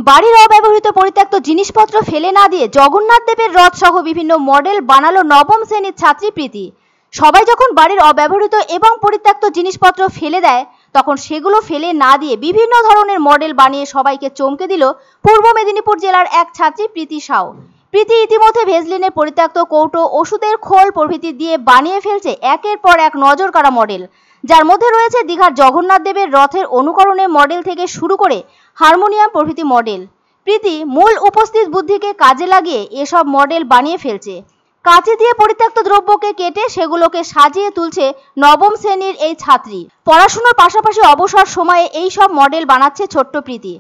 বাড়ির অব্যবহৃত পরিত্যক্ত জিনিসপত্র ফেলে না দিয়ে জগন্নাথ দেবের রথ সহ বিভিন্ন মডেল বানালো নবম শ্রেণীর ছাত্রী প্রীতি। সবাই যখন বাড়ির অব্যবহৃত এবং পরিত্যক্ত জিনিসপত্র ফেলে দেয়, তখন সেগুলো ফেলে না দিয়ে বিভিন্ন ধরনের মডেল বানিয়ে সবাইকে চমকে দিল পূর্ব মেদিনীপুর জেলার এক ছাত্রী প্রীতি সাউ। প্রীতি ইতিমধ্যে ভেজলিনের পরিত্যক্ত কৌটো, ওষুধের খোল প্রভৃতি দিয়ে বানিয়ে ফেলছে একের পর এক নজর কাড়া মডেল, যার মধ্যে রয়েছে দীঘার জগন্নাথ দেবের রথের অনুকরণের মডেল থেকে শুরু করে হারমোনিয়াম প্রভৃতি মডেল। প্রীতি মূল উপস্থিত বুদ্ধিকে কাজে লাগিয়ে এসব মডেল বানিয়ে ফেলছে। কাঁচি দিয়ে পরিত্যক্ত দ্রব্যকে কেটে সেগুলোকে সাজিয়ে তুলছে নবম শ্রেণীর এই ছাত্রী। পড়াশোনার পাশাপাশি অবসর সময়ে এই সব মডেল বানাচ্ছে ছোট্ট প্রীতি।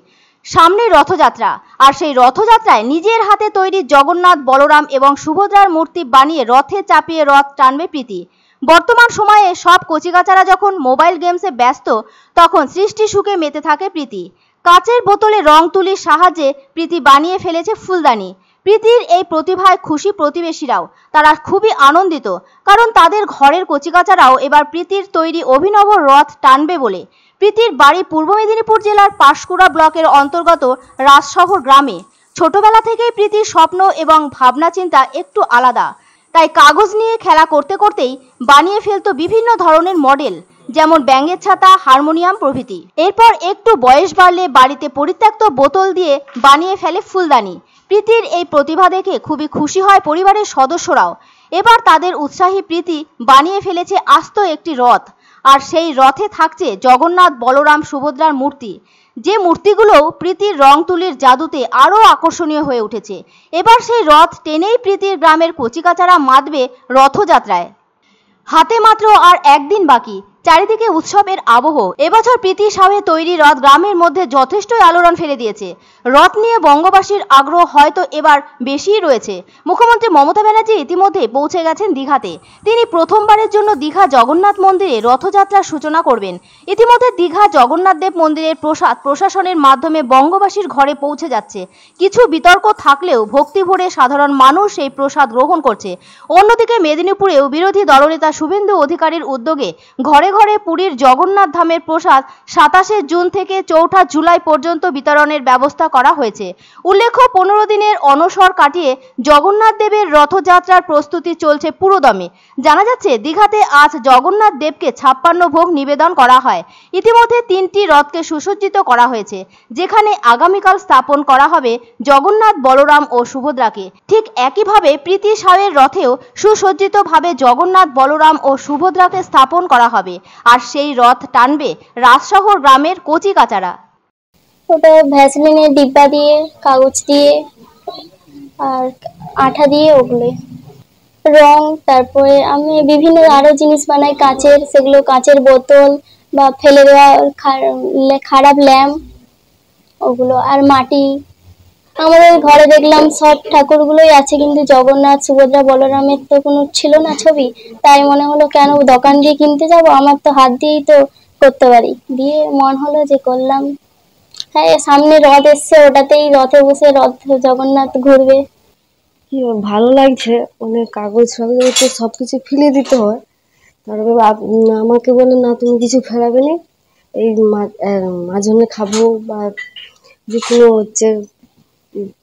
সামনেই রথযাত্রা, আর সেই রথযাত্রায় নিজের হাতে তৈরি জগন্নাথ, বলরাম এবং সুভদ্রার মূর্তি বানিয়ে রথে চাপিয়ে রথ টানবে প্রীতি। বর্তমান সময়ে সব কচিকাচারা যখন মোবাইল গেমসে ব্যস্ত, তখন সৃষ্টি সুখে মেতে থাকে প্রীতি। কাচের বোতলে রং তুলির সাহায্যে প্রীতি বানিয়ে ফেলেছে ফুলদানি। প্রীতির এই প্রতিভায় খুশি প্রতিবেশীরাও। তারা খুবই আনন্দিত, কারণ তাদের ঘরের কচিকাচারাও এবার প্রীতির তৈরি অভিনব রথ টানবে বলে। প্রীতির বাড়ি পূর্ব মেদিনীপুর জেলার পাঁশকুড়া ব্লকের অন্তর্গত রাজশহর গ্রামে। ছোটবেলা থেকেই প্রীতির স্বপ্ন এবং ভাবনা চিন্তা একটু আলাদা, তাই কাগজ নিয়ে খেলা করতে করতেই বানিয়ে ফেলতো বিভিন্ন ধরনের মডেল, যেমন ব্যাঙের ছাতা, হারমোনিয়াম প্রভৃতি। এরপর একটু বয়স বাড়লে বাড়িতে পরিত্যক্ত বোতল দিয়ে বানিয়ে ফেলে ফুলদানি। প্রীতির এই প্রতিভা দেখে খুবই খুশি হয় পরিবারের সদস্যরাও। এবার তাদের উৎসাহী প্রীতি বানিয়ে ফেলেছে আস্ত একটি রথ, আর সেই রথে থাকছে জগন্নাথ, বলরাম, সুভদ্রার মূর্তি, যে মূর্তিগুলো প্রীতির রং তুলির জাদুতে আরও আকর্ষণীয় হয়ে উঠেছে। এবার সেই রথ টেনেই প্রীতির গ্রামের কচিকাচারা মাতবে রথযাত্রায়। হাতে মাত্র আর একদিন বাকি, চারিদিকে উৎসবের আবহ। এবছর প্রীতি সাউয়ের তৈরি রথ গ্রামের মধ্যে যথেষ্টই আলোড়ন ফেলে দিয়েছে। রথ নিয়ে বঙ্গবাসীর আগ্রহ হয়তো এবার বেশিই রয়েছে। মুখ্যমন্ত্রী মমতা ব্যানার্জি ইতিমধ্যে পৌঁছে গেছেন দীঘাতে। তিনি প্রথমবারের জন্য দীঘা জগন্নাথ মন্দিরে রথযাত্রার সূচনা করবেন। ইতিমধ্যে দীঘা জগন্নাথ দেব মন্দিরের প্রসাদ প্রশাসনের মাধ্যমে বঙ্গবাসীর ঘরে পৌঁছে যাচ্ছে। কিছু বিতর্ক থাকলেও ভক্তি ভরে সাধারণ মানুষ সেই প্রসাদ গ্রহণ করছে। অন্যদিকে মেদিনীপুরেও বিরোধী দলনেতা শুভেন্দু অধিকারীর উদ্যোগে ঘরে ঘরে পুরীর জগন্নাথ ধামের প্রসাদ 27 জুন থেকে 4 জুলাই পর্যন্ত বিতরণের ব্যবস্থা করা হয়েছে। উল্লেখ্য, 15 দিনের অনশর কাটিয়ে জগন্নাথ দেবের রথযাত্রার প্রস্তুতি চলছে পুরোদমে। জানা যাচ্ছে, দীঘাতে আজ জগন্নাথ দেবকে 56 ভোগ নিবেদন করা হয়। ইতিমধ্যে 3টি রথকে সুসজ্জিত করা হয়েছে, যেখানে আগামীকাল স্থাপন করা হবে জগন্নাথ, বলরাম ও সুভদ্রাকে। ঠিক একইভাবে প্রীতি সাউয়ের রথেও সুসজ্জিতভাবে জগন্নাথ, বলরাম ও সুভদ্রাকে স্থাপন করা হবে, আর সেই রথ টানবে রাজশহর গ্রামের কচিকাচারা। ওটা ভ্যাসলিনের ডিব্বা দিয়ে, কাগজ দিয়ে আর আঠা দিয়ে, ওগুলো রং, তারপরে আমি বিভিন্ন আরো জিনিস বানাই কাচের, সেগুলো কাচের বোতল বা ফেলে দেওয়া খারাপ ল্যাম্প, ওগুলো আর মাটি। আমাদের ঘরে দেখলাম সব ঠাকুরগুলোই আছে, কিন্তু জগন্নাথ, সুভদ্রা, বলরামের তো কোনো ছিল না ছবি। তাই মনে হলো কেন দোকান দিয়ে কিনতে যাব, আমার তো হাত দিয়েই তো করতে পারি। দিয়ে মন হলো যে করলাম। হ্যাঁ, সামনে রথ এসছে, ওটাতেই রথে বসে রথ জগন্নাথ ঘুরবে। ভালো লাগছে, অনেক কাগজ ফাগজ সবকিছু ফেলে দিতে হয়। তারপরে আমাকে বলে না, তুমি কিছু ফেলাবে না, এই মাঝখানে খাবো বা যে কোনো হচ্ছে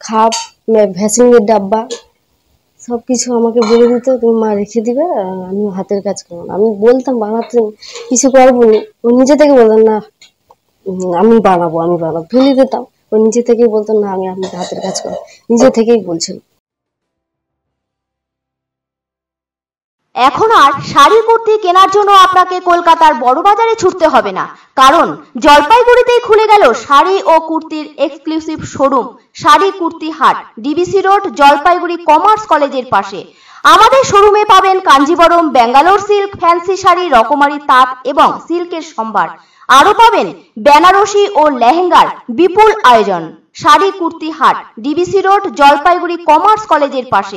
খাপ, ভ্যাসলিনের ডাব্বা সবকিছু আমাকে বলে দিত, তুমি মা রেখে দিবে, আমি হাতের কাজ করবো। আমি বলতাম বানাতে, কিছু পারবো না। ও নিজে থেকে বলতাম না আমি বানাবো, ফেলে দিতাম। ও নিজে থেকেই বলতো না আমি আপনাকে হাতের কাজ করবো, নিজে থেকেই বলছিল। এখন আর শাড়ি কুর্তি কেনার জন্য আপনাকে কলকাতার বড় বাজারে ছুটতে হবে না, কারণ জলপাইগুড়িতেই খুলে গেল শাড়ি ও কুর্তির এক্সক্লুসিভ শোরুম শাড়ি কুর্তি হাট, ডিবিসি রোড, জলপাইগুড়ি কমার্স কলেজের পাশে। আমাদের শোরুমে পাবেন কাঞ্জিবরম, ব্যাঙ্গালোর সিল্ক, ফ্যান্সি শাড়ি, রকমারি তাঁত এবং সিল্কের সম্ভার। আরো পাবেন বেনারসি ও লেহেঙ্গার বিপুল আয়োজন। শাড়ি কুর্তি হাট, ডিবিসি রোড, জলপাইগুড়ি কমার্স কলেজের পাশে।